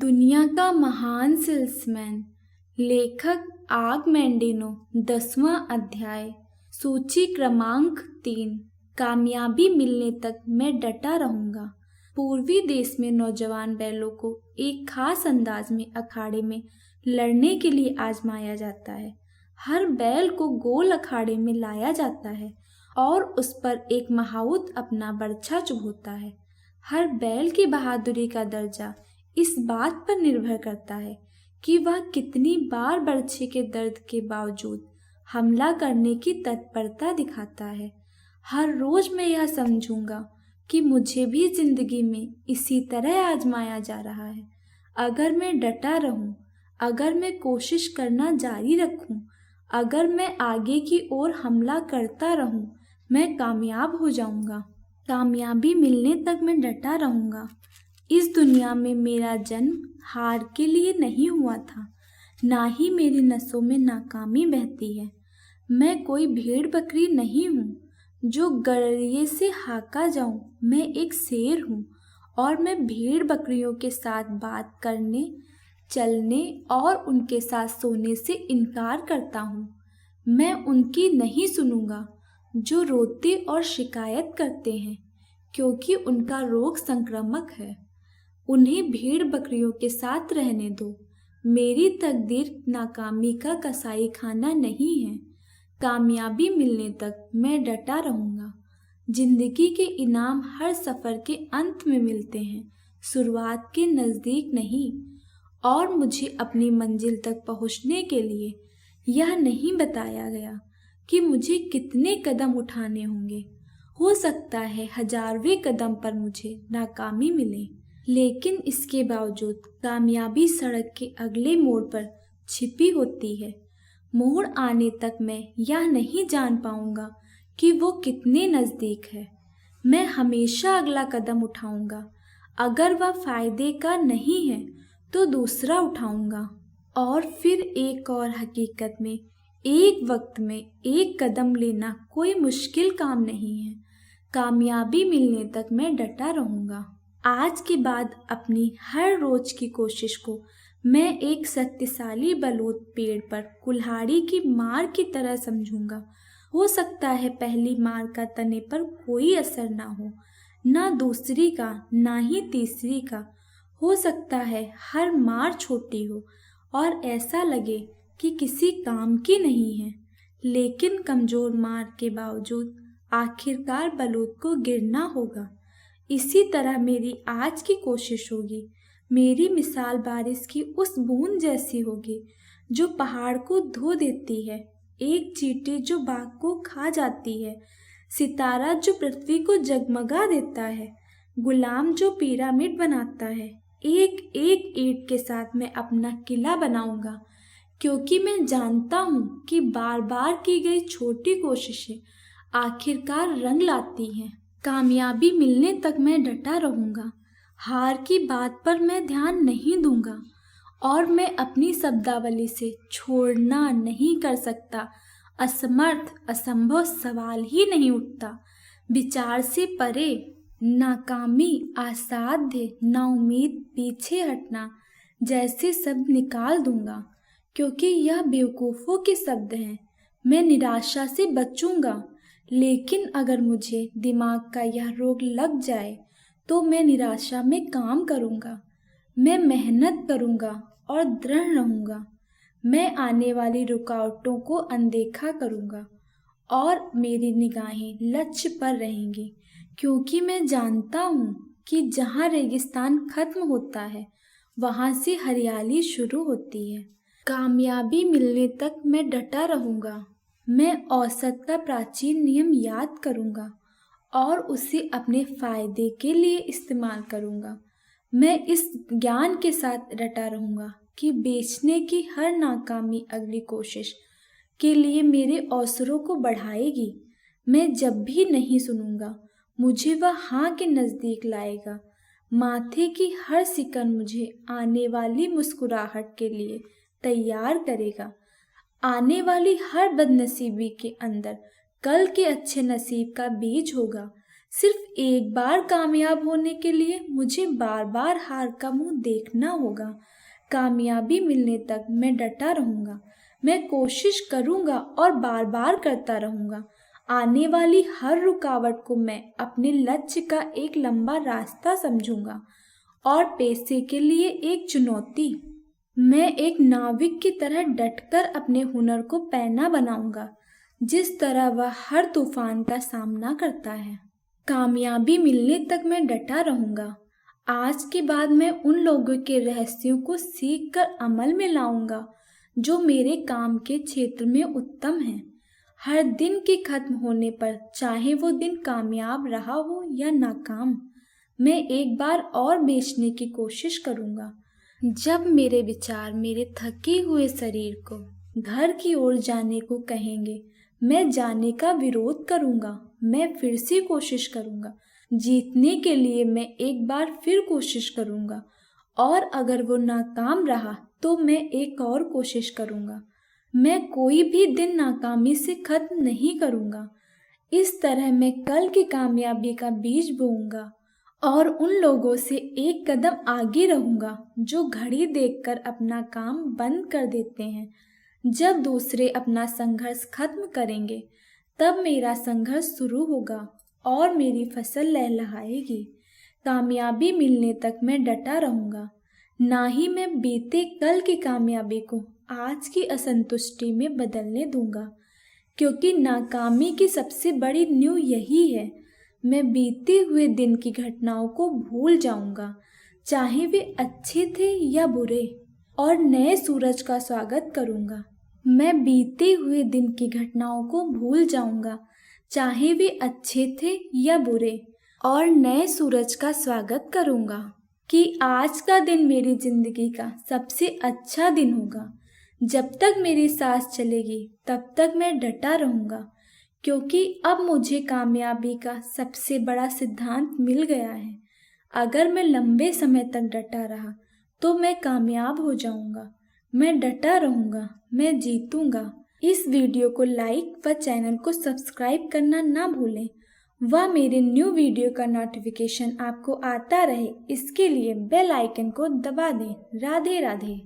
दुनिया का महान सेल्समैन लेखक आग मैंडिनो 10वां अध्याय। सूची क्रमांक 3। कामयाबी मिलने तक मैं डटा रहूंगा। पूर्वी देश में नौजवान बैलों को एक खास अंदाज में अखाड़े में लड़ने के लिए आजमाया जाता है। हर बैल को गोल अखाड़े में लाया जाता है और उस पर एक महाउत अपना बर्छा चुभोता है। हर बैल की बहादुरी का दर्जा इस बात पर निर्भर करता है कि वह कितनी बार बर्छे के दर्द के बावजूद हमला करने की तत्परता दिखाता है। हर रोज मैं यह समझूंगा कि मुझे भी जिंदगी में इसी तरह आजमाया जा रहा है। अगर मैं डटा रहूं, अगर मैं कोशिश करना जारी रखूं, अगर मैं आगे की ओर हमला करता रहूं, मैं कामयाब हो जाऊंगा। कामयाबी मिलने तक मैं डटा रहूंगा। इस दुनिया में मेरा जन्म हार के लिए नहीं हुआ था, ना ही मेरी नसों में नाकामी बहती है। मैं कोई भेड़ बकरी नहीं हूँ जो गड़रिये से हाका जाऊं। मैं एक शेर हूँ और मैं भेड़ बकरियों के साथ बात करने, चलने और उनके साथ सोने से इनकार करता हूँ। मैं उनकी नहीं सुनूंगा जो रोते और शिकायत करते हैं, क्योंकि उनका रोग संक्रामक है। उन्हें भेड़ बकरियों के साथ रहने दो। मेरी तकदीर नाकामी का कसाई खाना नहीं है। कामयाबी मिलने तक मैं डटा रहूंगा। जिंदगी के इनाम हर सफर के अंत में मिलते हैं, शुरुआत के नजदीक नहीं। और मुझे अपनी मंजिल तक पहुंचने के लिए यह नहीं बताया गया कि मुझे कितने कदम उठाने होंगे। हो सकता है 1000वें कदम पर मुझे नाकामी मिले, लेकिन इसके बावजूद कामयाबी सड़क के अगले मोड़ पर छिपी होती है। मोड़ आने तक मैं यह नहीं जान पाऊंगा कि वो कितने नज़दीक है। मैं हमेशा अगला कदम उठाऊंगा। अगर वह फायदे का नहीं है तो दूसरा उठाऊंगा, और फिर एक और। हकीकत में एक वक्त में एक कदम लेना कोई मुश्किल काम नहीं है। कामयाबी मिलने तक मैं डटा रहूंगा। आज के बाद अपनी हर रोज की कोशिश को मैं एक शक्तिशाली बलूत पेड़ पर कुल्हाड़ी की मार की तरह समझूंगा। हो सकता है पहली मार का तने पर कोई असर ना हो, ना दूसरी का, ना ही तीसरी का। हो सकता है हर मार छोटी हो और ऐसा लगे कि किसी काम की नहीं है, लेकिन कमजोर मार के बावजूद आखिरकार बलूत को गिरना होगा। इसी तरह मेरी आज की कोशिश होगी। मेरी मिसाल बारिश की उस बूंद जैसी होगी जो पहाड़ को धो देती है, एक चींटी जो बाघ को खा जाती है, सितारा जो पृथ्वी को जगमगा देता है, गुलाम जो पिरामिड बनाता है। एक एक ईंट के साथ मैं अपना किला बनाऊंगा, क्योंकि मैं जानता हूँ कि बार बार की गई छोटी कोशिशें आखिरकार रंग लाती हैं। कामयाबी मिलने तक मैं डटा रहूंगा। हार की बात पर मैं ध्यान नहीं दूंगा, और मैं अपनी शब्दावली से छोड़ना नहीं कर सकता। असमर्थ, असंभव सवाल ही नहीं उठता। विचार से परे, नाकामी, असाध्य, नाउम्मीद, पीछे हटना जैसे शब्द निकाल दूंगा, क्योंकि यह बेवकूफ़ों के शब्द हैं। मैं निराशा से बचूंगा, लेकिन अगर मुझे दिमाग का यह रोग लग जाए तो मैं निराशा में काम करूंगा। मैं मेहनत करूंगा और दृढ़ रहूंगा। मैं आने वाली रुकावटों को अनदेखा करूंगा और मेरी निगाहें लक्ष्य पर रहेंगी, क्योंकि मैं जानता हूँ कि जहाँ रेगिस्तान खत्म होता है वहाँ से हरियाली शुरू होती है। कामयाबी मिलने तक मैं डटा रहूंगा। मैं औसत का प्राचीन नियम याद करूंगा और उसे अपने फायदे के लिए इस्तेमाल करूंगा। मैं इस ज्ञान के साथ डटा रहूंगा कि बेचने की हर नाकामी अगली कोशिश के लिए मेरे अवसरों को बढ़ाएगी। मैं जब भी नहीं सुनूंगा, मुझे वह हाँ के नज़दीक लाएगा। माथे की हर सिकन मुझे आने वाली मुस्कुराहट के लिए तैयार करेगा। आने वाली हर बदनसीबी के अंदर कल के अच्छे नसीब का बीज होगा। सिर्फ एक बार कामयाब होने के लिए मुझे बार बार हार का मुंह देखना होगा। कामयाबी मिलने तक मैं डटा रहूंगा। मैं कोशिश करूंगा और बार बार करता रहूंगा। आने वाली हर रुकावट को मैं अपने लक्ष्य का एक लंबा रास्ता समझूंगा और पैसे के लिए एक चुनौती। मैं एक नाविक की तरह डटकर अपने हुनर को पैना बनाऊंगा, जिस तरह वह हर तूफान का सामना करता है। कामयाबी मिलने तक मैं डटा रहूंगा। आज के बाद मैं उन लोगों के रहस्यों को सीख कर अमल में लाऊंगा जो मेरे काम के क्षेत्र में उत्तम हैं। हर दिन के खत्म होने पर, चाहे वो दिन कामयाब रहा हो या नाकाम, मैं एक बार और बेचने की कोशिश करूंगा। जब मेरे विचार मेरे थके हुए शरीर को घर की ओर जाने को कहेंगे, मैं जाने का विरोध करूंगा। मैं फिर से कोशिश करूंगा। जीतने के लिए मैं एक बार फिर कोशिश करूंगा और अगर वो नाकाम रहा तो मैं एक और कोशिश करूंगा। मैं कोई भी दिन नाकामी से खत्म नहीं करूंगा। इस तरह मैं कल की कामयाबी का बीज बोऊंगा और उन लोगों से एक कदम आगे रहूंगा जो घड़ी देखकर अपना काम बंद कर देते हैं। जब दूसरे अपना संघर्ष खत्म करेंगे, तब मेरा संघर्ष शुरू होगा और मेरी फसल लहलहाएगी। कामयाबी मिलने तक मैं डटा रहूंगा। ना ही मैं बीते कल की कामयाबी को आज की असंतुष्टि में बदलने दूंगा, क्योंकि नाकामी की सबसे बड़ी नींव यही है। मैं बीते हुए दिन की घटनाओं को भूल जाऊंगा, चाहे वे अच्छे थे या बुरे, और नए सूरज का स्वागत करूंगा। मैं बीते हुए दिन की घटनाओं को भूल जाऊंगा, चाहे वे अच्छे थे या बुरे, और नए सूरज का स्वागत करूंगा कि आज का दिन मेरी जिंदगी का सबसे अच्छा दिन होगा। जब तक मेरी सांस चलेगी तब तक मैं डटा रहूंगा, क्योंकि अब मुझे कामयाबी का सबसे बड़ा सिद्धांत मिल गया है। अगर मैं लंबे समय तक डटा रहा तो मैं कामयाब हो जाऊंगा। मैं डटा रहूंगा, मैं जीतूंगा। इस वीडियो को लाइक व चैनल को सब्सक्राइब करना ना भूलें व मेरे न्यू वीडियो का नोटिफिकेशन आपको आता रहे, इसके लिए बेल आइकन को दबा दें। राधे राधे।